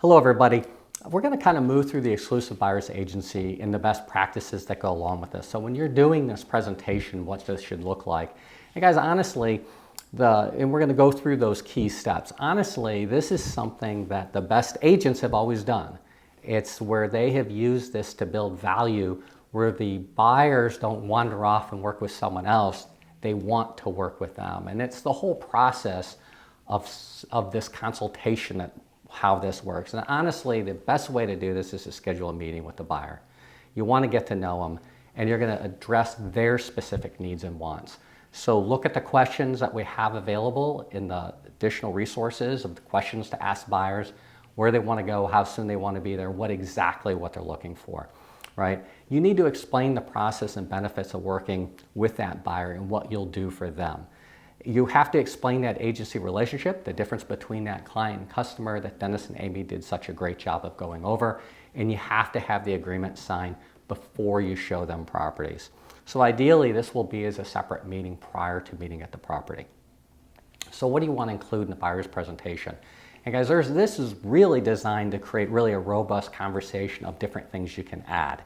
Hello, everybody. We're going to kind of move through the exclusive buyer's agency and the best practices that go along with this. So when you're doing this presentation, what this should look like. And guys, honestly, and we're going to go through those key steps. Honestly, this is something that the best agents have always done. It's where they have used this to build value, where the buyers don't wander off and work with someone else. They want to work with them. And it's the whole process of this consultation that how this works. And honestly, the best way to do this is to schedule a meeting with the buyer. You want to get to know them, and you're going to address their specific needs and wants. So look at the questions that we have available in the additional resources of the questions to ask buyers, where they want to go, how soon they want to be there, what they're looking for, right? You need to explain the process and benefits of working with that buyer and what you'll do for them. You have to explain that agency relationship, the difference between that client and customer that Dennis and Amy did such a great job of going over, and you have to have the agreement signed before you show them properties. So ideally, this will be as a separate meeting prior to meeting at the property. So what do you want to include in the buyer's presentation? And guys, this is really designed to create really a robust conversation of different things you can add.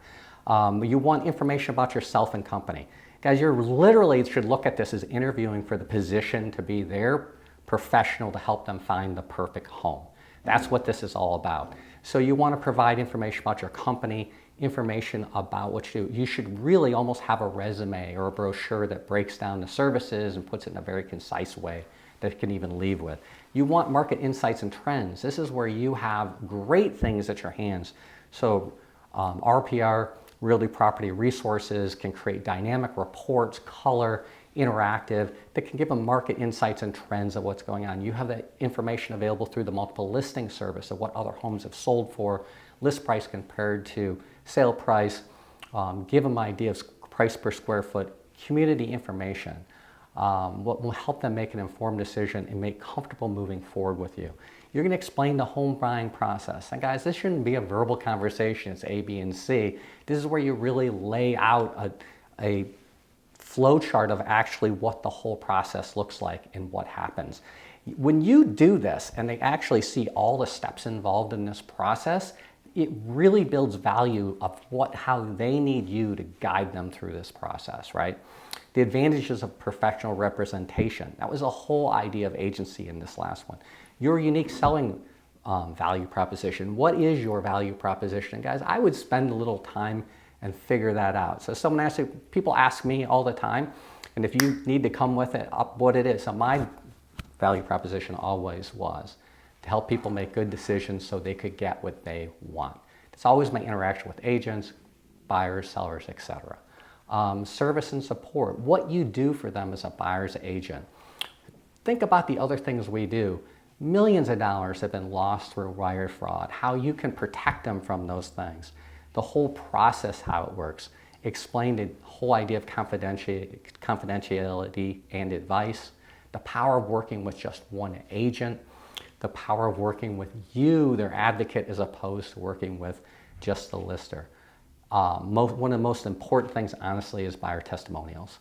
You want information about yourself and company. Guys, you literally should look at this as interviewing for the position to be their professional to help them find the perfect home. That's what this is all about. So you want to provide information about your company, information about what you do. You should really almost have a resume or a brochure that breaks down the services and puts it in a very concise way that you can even leave with. You want market insights and trends. This is where you have great things at your hands. So RPR, Realty Property Resources, can create dynamic reports, color, interactive, that can give them market insights and trends of what's going on. You have that information available through the multiple listing service of what other homes have sold for, list price compared to sale price, give them ideas of price per square foot, community information, what will help them make an informed decision and make comfortable moving forward with you. You're going to explain the home buying process. And guys, this shouldn't be a verbal conversation. It's A, B, and C. This is where you really lay out a flow chart of actually what the whole process looks like and what happens. When you do this and they actually see all the steps involved in this process, it really builds value of how they need you to guide them through this process, right? The advantages of professional representation. That was the whole idea of agency in this last one. Your unique selling value proposition. What is your value proposition? And guys, I would spend a little time and figure that out. So people ask me all the time, and if you need to come with it, up what it is. So my value proposition always was to help people make good decisions so they could get what they want. It's always my interaction with agents, buyers, sellers, etc. Service and support, what you do for them as a buyer's agent. Think about the other things we do. Millions of dollars have been lost through wire fraud, how you can protect them from those things. The whole process, how it works. Explain the whole idea of confidentiality and advice. The power of working with just one agent. The power of working with you, their advocate, as opposed to working with just the lister. One of the most important things, honestly, is buyer testimonials.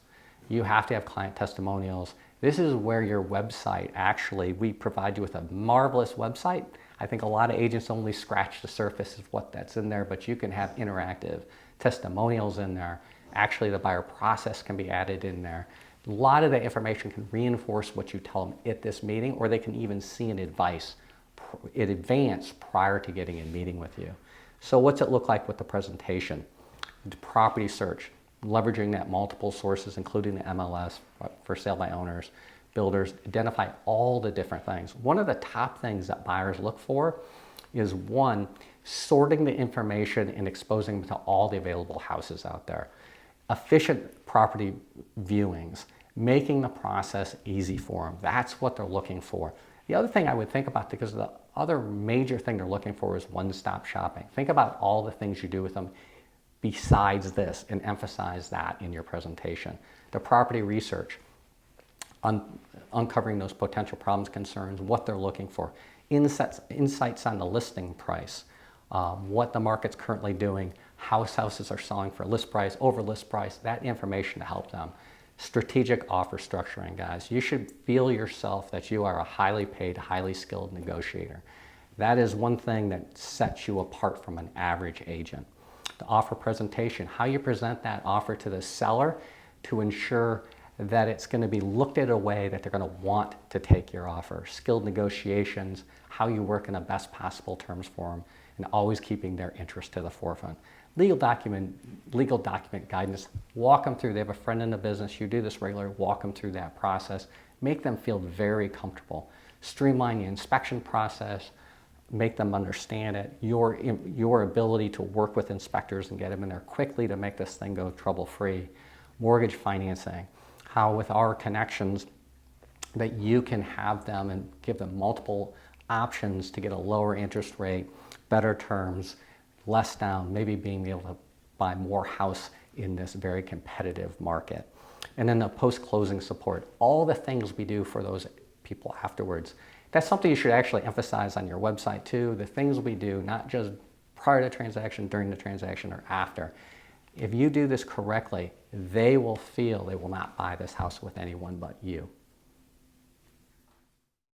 You have to have client testimonials. This is where your website, actually, we provide you with a marvelous website. I think a lot of agents only scratch the surface of what that's in there, but you can have interactive testimonials in there. Actually, the buyer process can be added in there. A lot of the information can reinforce what you tell them at this meeting, or they can even see an advice in advance prior to getting a meeting with you. So what's it look like with the presentation? The property search, leveraging that multiple sources, including the MLS, for sale by owners, builders, identify all the different things. One of the top things that buyers look for is, one, sorting the information and exposing them to all the available houses out there. Efficient property viewings, making the process easy for them. That's what they're looking for. The other thing I would think about, because the other major thing they're looking for is one-stop shopping. Think about all the things you do with them besides this and emphasize that in your presentation. The property research, uncovering those potential problems, concerns, what they're looking for. Insights on the listing price, what the market's currently doing, how houses are selling for list price, over list price, that information to help them. Strategic offer structuring, guys. You should feel yourself that you are a highly paid, highly skilled negotiator. That is one thing that sets you apart from an average agent. The offer presentation, how you present that offer to the seller to ensure that it's going to be looked at a way that they're going to want to take your offer. Skilled negotiations, how you work in the best possible terms for them, and always keeping their interest to the forefront. Legal document guidance, walk them through. They have a friend in the business, you do this regularly, walk them through that process. Make them feel very comfortable. Streamline the inspection process, make them understand it, your ability to work with inspectors and get them in there quickly to make this thing go trouble-free. Mortgage financing, how with our connections that you can have them and give them multiple options to get a lower interest rate, better terms, less down, maybe being able to buy more house in this very competitive market. And then the post-closing support, all the things we do for those people afterwards. That's something you should actually emphasize on your website too, the things we do, not just prior to the transaction, during the transaction, or after. If you do this correctly, they will feel they will not buy this house with anyone but you.